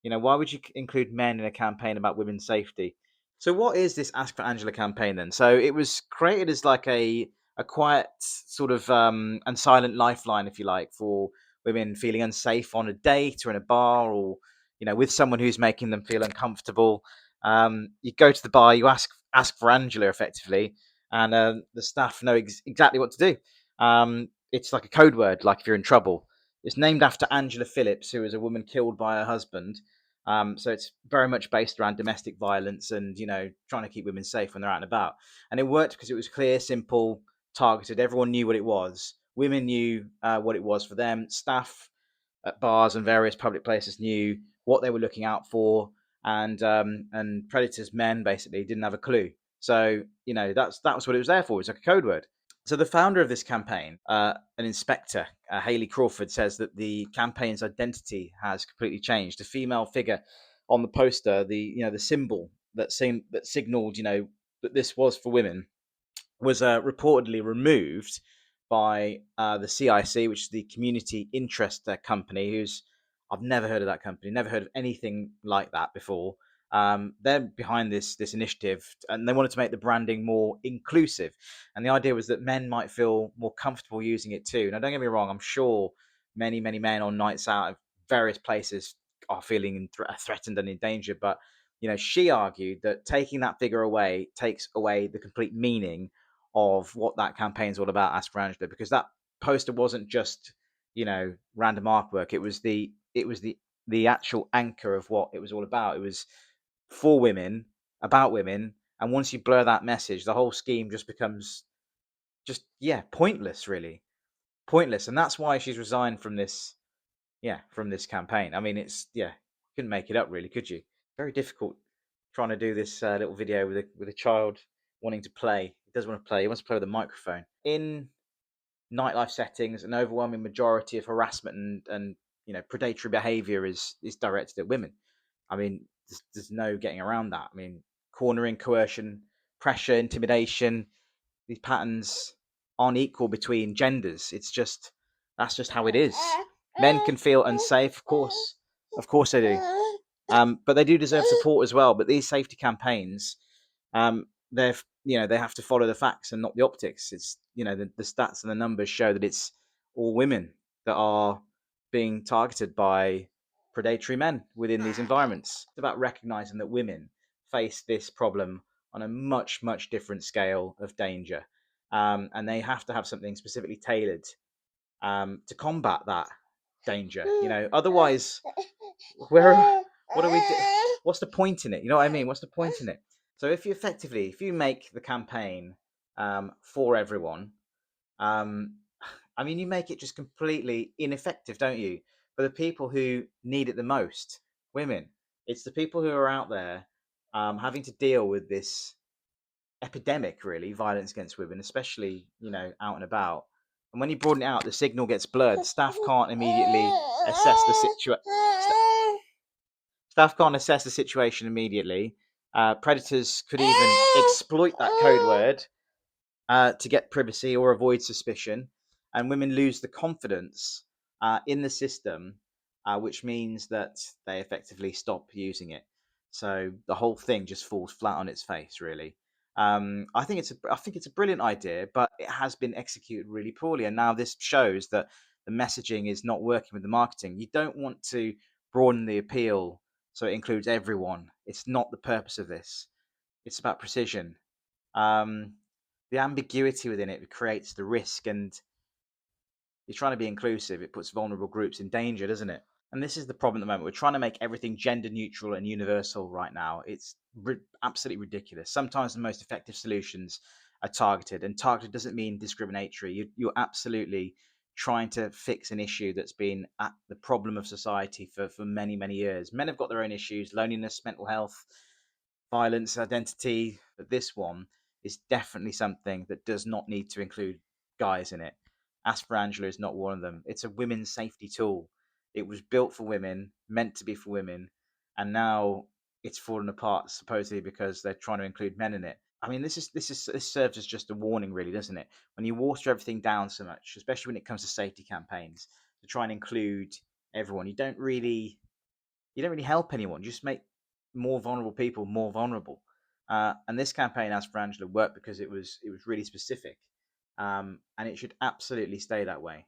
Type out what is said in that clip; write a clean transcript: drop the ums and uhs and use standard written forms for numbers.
Why would you include men in a campaign about women's safety? So, what is this Ask for Angela campaign then? So, it was created as like a quiet sort of and silent lifeline, if you like, for women feeling unsafe on a date or in a bar, or with someone who's making them feel uncomfortable. You go to the bar, you ask for Angela, effectively, and the staff know exactly what to do. It's like a code word, like if you're in trouble. It's named after Angela Phillips, who was a woman killed by her husband. So it's very much based around domestic violence and trying to keep women safe when they're out and about. And it worked because it was clear, simple, targeted. Everyone knew what it was. Women knew what it was for them. Staff at bars and various public places knew what they were looking out for, and predators, men, basically didn't have a clue. So that was what it was there for. It's like a code word. So the founder of this campaign, an inspector, Haley Crawford, says that the campaign's identity has completely changed. The female figure on the poster, the symbol that signaled that this was for women, was reportedly removed by the CIC, which is the Community Interest Company. Who's I've never heard of that company, never heard of anything like that before. They're behind this initiative, and they wanted to make the branding more inclusive. And the idea was that men might feel more comfortable using it too. Now, don't get me wrong, I'm sure many men on nights out at various places are feeling threatened and in danger. But she argued that taking that figure away takes away the complete meaning of what that campaign's all about, Ask for Angela, because that poster wasn't just random artwork. It was the actual anchor of what it was all about. It was for women, about women, and once you blur that message, the whole scheme just becomes pointless, really pointless. And that's why she's resigned from this campaign. I mean, couldn't make it up, really, could you? Very difficult trying to do this little video with a child wanting to play. He does want to play. He wants to play with a microphone. In nightlife settings, an overwhelming majority of harassment and predatory behavior is directed at women. I mean, there's no getting around that. I mean, cornering, coercion, pressure, intimidation. These patterns aren't equal between genders. That's just how it is. Men can feel unsafe, of course they do. But they do deserve support as well. But these safety campaigns, they have to follow the facts and not the optics. It's the stats and the numbers show that it's all women that are being targeted by predatory men within these environments. It's about recognizing that women face this problem on a much different scale of danger, and they have to have something specifically tailored to combat that danger. Otherwise, where what do we do? What's the point in it? You know what I mean? What's the point in it? So if you make the campaign for everyone, I mean, you make it just completely ineffective, don't you? For the people who need it the most, women. It's the people who are out there having to deal with this epidemic, really, violence against women, especially out and about. And when you broaden it out, the signal gets blurred. Staff can't immediately assess the situation. Staff can't assess the situation immediately. Predators could even exploit that code word to get privacy or avoid suspicion, and women lose the confidence in the system, which means that they effectively stop using it. So the whole thing just falls flat on its face, really. I think it's a brilliant idea, but it has been executed really poorly, and now this shows that the messaging is not working with the marketing. You don't want to broaden the appeal so it includes everyone. It's not the purpose of this. It's about precision. Um, the ambiguity within it creates the risk, and you're trying to be inclusive. It puts vulnerable groups in danger, doesn't it? And this is the problem at the moment. We're trying to make everything gender neutral and universal right now. It's absolutely ridiculous. Sometimes the most effective solutions are targeted, and targeted doesn't mean discriminatory. You're absolutely trying to fix an issue that's been at the problem of society for many years. Men have got their own issues: loneliness, mental health, violence, identity. But this one is definitely something that does not need to include guys in it. Ask for Angela is not one of them. It's a women's safety tool. It was built for women, meant to be for women, and now it's fallen apart supposedly because they're trying to include men in it. I mean, this serves as just a warning, really, doesn't it? When you water everything down so much, especially when it comes to safety campaigns, to try and include everyone, you don't really you don't really help anyone. You just make more vulnerable people more vulnerable. And this campaign, as for Angela, worked because it was really specific, and it should absolutely stay that way.